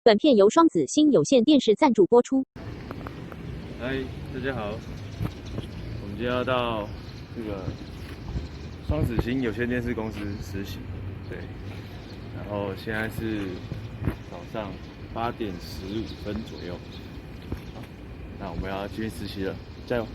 本片由双子星有线电视赞助播出。嗨，大家好，我们今天要到这个双子星有线电视公司实习，对，然后现在是早上8点15分左右，好，那我们要进去实习了，加油！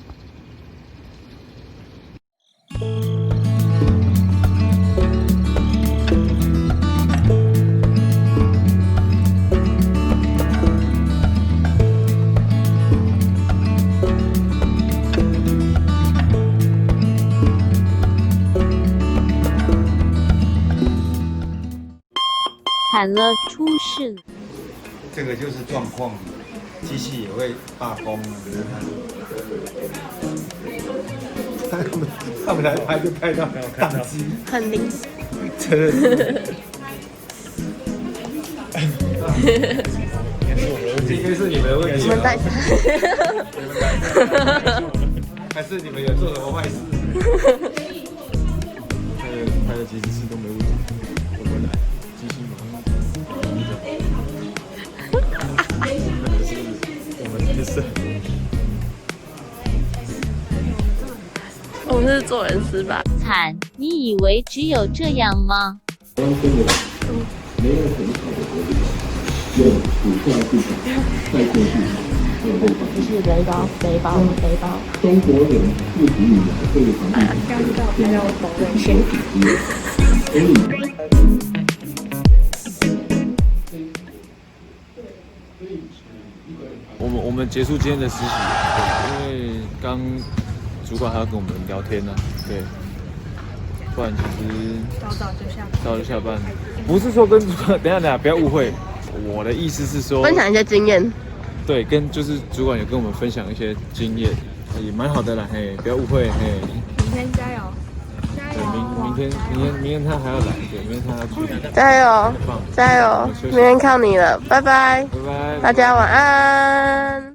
惨了，出事了！这个就是状况，机器也会罢工。他们来拍就拍到宕机，很灵。真的。应该是你们的问题。我们带他。你们带他。还是你们有做什么坏事？拍了几次都没问题，我们来，机器马上。可能是我们天生。我们是做人失败。惨，你以为只有这样吗？没有很好的活力，用股票市场、债券市场还有后房是背包。中国人不足以买对房地产刚到还要懂人先。所以。我们结束今天的实习，因为刚主管还要跟我们聊天呢，对，不然其实早就下班，不是说跟主管，等一下，不要误会，我的意思是说分享一些经验。对，跟就是主管有跟我们分享一些经验，也蛮好的啦，嘿，不要误会，嘿。明天加油！对，明天他还要来，对，明天他要去。加油！加油！明天靠你了，拜拜！拜拜！大家晚安。